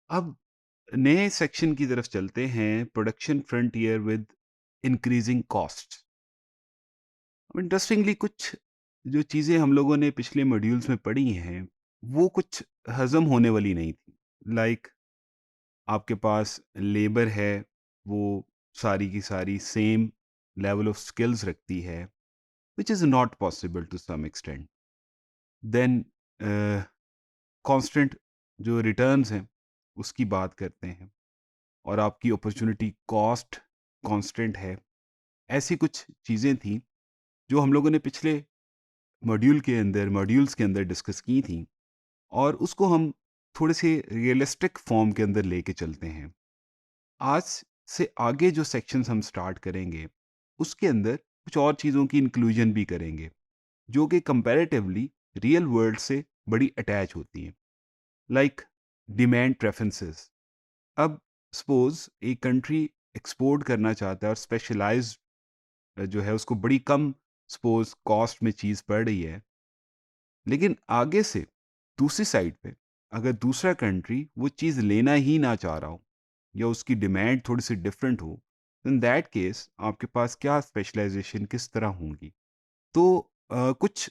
अब नए सेक्शन की तरफ चलते हैं, production frontier with increasing cost. अब इंटरेस्टिंगली कुछ जो चीज़ें हम लोगों ने पिछले मॉड्यूल्स में पढ़ी हैं, वो कुछ हज़म होने वाली नहीं थी। लाइक आपके पास लेबर है, वो सारी की सारी सेम लेवल ऑफ स्किल्स रखती है, which is not possible to some extent. Then constant जो रिटर्न्स हैं, उसकी बात करते हैं और आपकी अपॉर्चुनिटी कॉस्ट कांस्टेंट है। ऐसी कुछ चीज़ें थी जो हम लोगों ने पिछले मॉड्यूल्स के अंदर डिस्कस की थी और उसको हम थोड़े से रियलिस्टिक फॉर्म के अंदर लेके चलते हैं। आज से आगे जो सेक्शंस हम स्टार्ट करेंगे, उसके अंदर कुछ और चीज़ों की इंक्लूजन भी करेंगे, जो कि कंपैरेटिवली रियल वर्ल्ड से बड़ी अटैच होती हैं। Like demand preferences. अब सपोज एक कंट्री एक्सपोर्ट करना चाहता है और स्पेशलाइज्ड जो है उसको बड़ी कम सपोज कॉस्ट में चीज़ पड़ रही है, लेकिन आगे से दूसरी साइड पे अगर दूसरा कंट्री वो चीज़ लेना ही ना चाह रहा हो या उसकी डिमांड थोड़ी सी डिफरेंट हो, इन दैट केस आपके पास क्या स्पेशलाइजेशन किस तरह होंगी। तो कुछ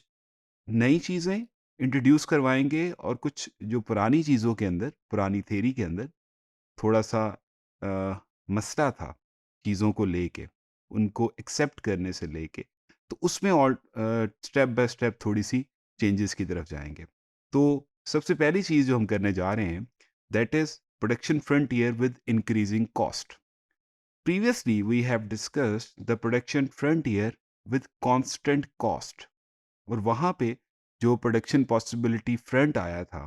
नई चीज़ें इंट्रोड्यूस करवाएंगे और कुछ जो पुरानी चीज़ों के अंदर, पुरानी थेरी के अंदर थोड़ा सा मसला था चीज़ों को लेके, उनको एक्सेप्ट करने से लेके, तो उसमें और स्टेप बाय स्टेप थोड़ी सी चेंजेस की तरफ जाएंगे। तो सबसे पहली चीज़ जो हम करने जा रहे हैं, that is production frontier with increasing cost. Previously we have discussed the production frontier with constant cost, और वहाँ पे जो प्रोडक्शन पॉसिबिलिटी फ्रंट आया था,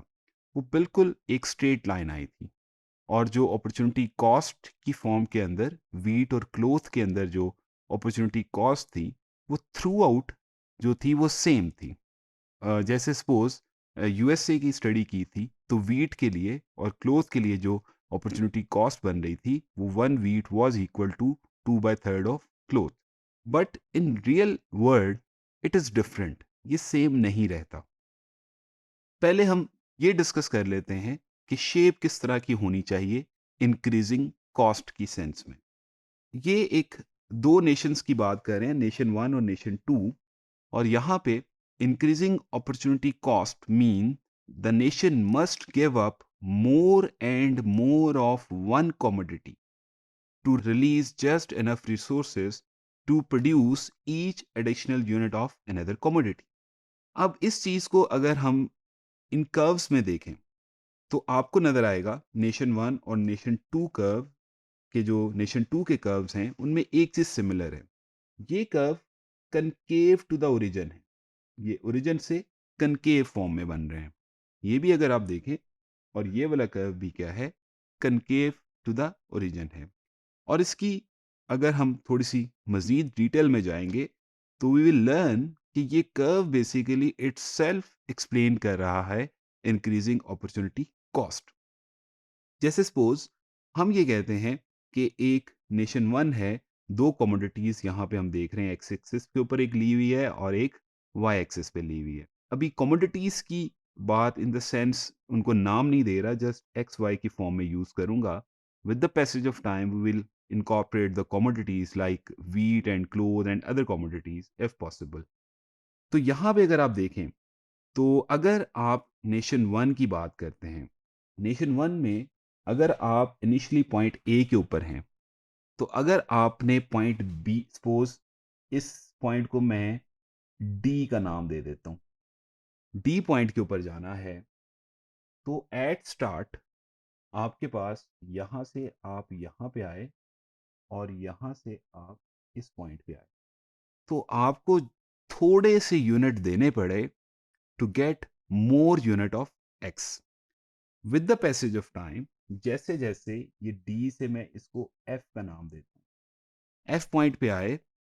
वो बिल्कुल एक स्ट्रेट लाइन आई थी। और जो अपॉर्चुनिटी कॉस्ट की फॉर्म के अंदर वीट और क्लोथ के अंदर जो अपॉर्चुनिटी कॉस्ट थी, वो थ्रू आउट जो थी वो सेम थी। जैसे सपोज यूएसए की स्टडी की थी, तो वीट के लिए और क्लोथ के लिए जो अपॉर्चुनिटी कॉस्ट बन रही थी, वो one wheat was equal to 2/3 of cloth. But in real world it is different, ये सेम नहीं रहता। पहले हम ये डिस्कस कर लेते हैं कि शेप किस तरह की होनी चाहिए इंक्रीजिंग कॉस्ट की सेंस में। ये एक दो नेशंस की बात कर रहे हैं, नेशन वन और नेशन टू। और यहाँ पे increasing opportunity cost mean the nation must give up more and more of one commodity to release just enough resources to produce each additional unit of another commodity। अब इस चीज को अगर हम इन कर्व्स में देखें, तो आपको नजर आएगा नेशन वन और नेशन टू कर्व के, जो नेशन टू के कर्व्स हैं उनमें एक चीज सिमिलर है। ये curve concave to the origin है, ये ओरिजिन से कनकेव फॉर्म में बन रहे हैं। ये भी अगर आप देखें, और ये वाला कर्व भी क्या है, कनकेव टू द ओरिजिन है। और इसकी अगर हम थोड़ी सी मजीद डिटेल में जाएंगे, तो वी विल लर्न कि ये curve basically it self explain कर रहा है इंक्रीजिंग अपॉर्चुनिटी कॉस्ट। जैसे सपोज हम ये कहते हैं कि एक नेशन वन है, दो कमोडिटीज यहाँ पे हम देख रहे हैं, एक्स एक्सिस के ऊपर एक ली हुई है और एक वाई एक्सिस पे ली हुई है। अभी कमोडिटीज की बात इन द सेंस उनको नाम नहीं दे रहा, जस्ट एक्स वाई की फॉर्म में यूज करूंगा। With the passage of time we will incorporate the commodities like wheat and cloth and other commodities if possible। तो यहाँ पे अगर आप देखें, तो अगर आप नेशन वन की बात करते हैं, नेशन वन में अगर आप इनिशियली पॉइंट ए के ऊपर हैं, तो अगर आपने पॉइंट बी, सपोज इस पॉइंट को मैं डी का नाम दे देता हूँ, डी पॉइंट के ऊपर जाना है, तो एट स्टार्ट आपके पास यहाँ से आप यहाँ पे आए और यहाँ से आप इस पॉइंट पे आए, तो आपको थोड़े से यूनिट देने पड़े to get more unit of X. With the passage of time, जैसे जैसे ये डी से मैं इसको एफ का नाम देता हूँ, एफ पॉइंट पे आए,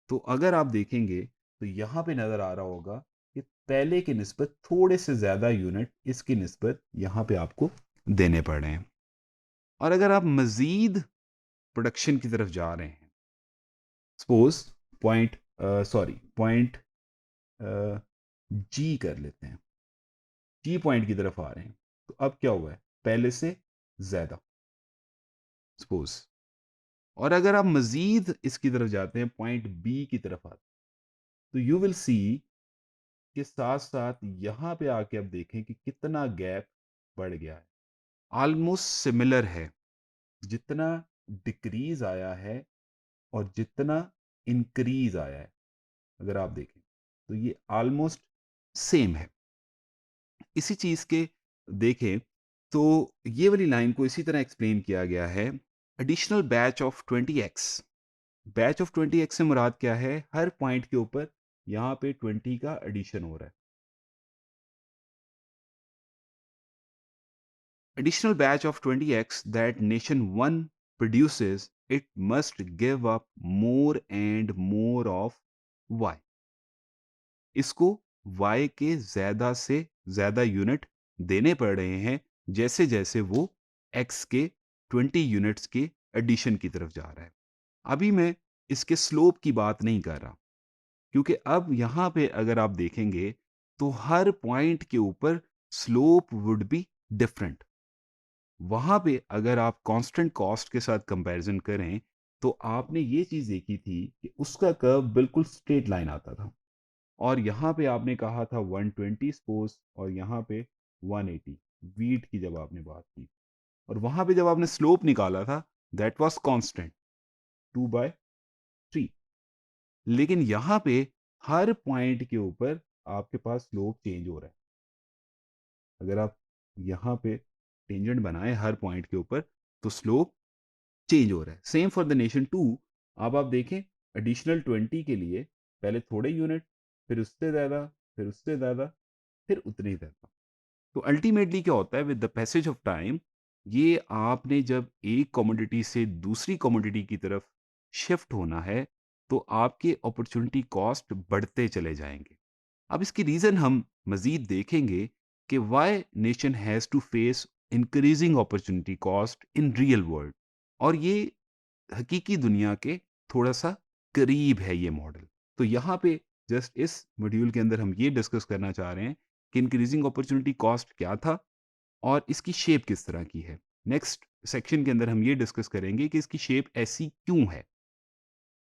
तो अगर आप देखेंगे तो यहाँ पे नजर आ रहा होगा कि पहले की निस्बत थोड़े से ज्यादा यूनिट इसकी निस्बत यहाँ पे आपको देने पड़ रहे हैं। और अगर आप मजीद प्रोडक्शन की तरफ जा रहे हैं, सपोज पॉइंट पॉइंट जी कर लेते हैं, जी पॉइंट की तरफ आ रहे हैं, तो अब क्या हुआ है, पहले से ज़्यादा, सपोज़। और अगर आप मज़ीद इसकी तरफ जाते हैं, पॉइंट बी की तरफ आते हैं, तो यू विल सी के साथ-साथ यहाँ पे आके आप देखें कि कितना गैप बढ़ गया है। ऑलमोस्ट सिमिलर है, जितना डिक्रीज़ आया है और जितना इंक्रीज़ आया है, अगर आप देखें, तो ये ऑलमोस्ट सेम है। इसी चीज़ के देखें, तो ये वाली लाइन को इसी तरह एक्सप्लेन किया गया है, additional batch of 20x। Batch of 20x से मुराद क्या है? हर पॉइंट के ऊपर यहाँ पे 20 का एडिशन हो रहा है। Additional batch of 20x that nation 1 produces, it must give up more and more of y। इसको y के ज़्यादा से ज़्यादा यूनिट देने पड़ रहे हैं, जैसे-जैसे वो x के 20 यूनिट्स के एडिशन की तरफ जा रहा है। अभी मैं इसके स्लोप की बात नहीं कर रहा, क्योंकि अब यहाँ पे अगर आप देखेंगे, तो हर पॉइंट के ऊपर स्लोप वुड बी डिफरेंट। वहाँ पे अगर आप कांस्टेंट कॉस्ट के साथ कंपैरिजन करें, तो आपने ये चीज़ देखी थी कि उसका कर्व बिल्कुल स्ट्रेट लाइन आता था, और यहाँ पे आपने कहा था 120 सपोज़, और यहाँ पे 180 वीट की जब आपने बात की, और वहाँ पे जब आपने स्लोप निकाला था, दैट वाज़ कांस्टेंट 2/3। लेकिन यहाँ पे हर पॉइंट के ऊपर आपके पास स्लोप चेंज हो रहा है। अगर आप यहाँ पे टेंजेंट बनाएँ हर पॉइंट के ऊपर, तो स्लोप चेंज हो रहा है। Same for the nation 2। अब आप देखें, एडिशनल 20 के लिए पहले थोड़े यूनिट, फिर उससे ज़्यादा, फिर उससे ज़्यादा, फिर उतने ही ज़्यादा। तो अल्टीमेटली क्या होता है with the passage of time, ये आपने जब एक कमोडिटी से दूसरी कमोडिटी की तरफ शिफ्ट होना है, तो आपके अपॉर्चुनिटी कॉस्ट बढ़ते चले जाएंगे। अब इसकी रीज़न हम मज़ीद देखेंगे कि why nation has to face increasing opportunity cost in real world, और ये हकीकी दुनिया के थोड़ा-सा करीब है ये मॉडल। तो यहाँ पे जस्ट इस मॉड्यूल के अंदर हम ये डिस्कस करना चाह रहे हैं कि इंक्रीजिंग अपॉर्चुनिटी कॉस्ट क्या था और इसकी शेप किस तरह की है। नेक्स्ट सेक्शन के अंदर हम ये डिस्कस करेंगे कि इसकी शेप ऐसी क्यों है?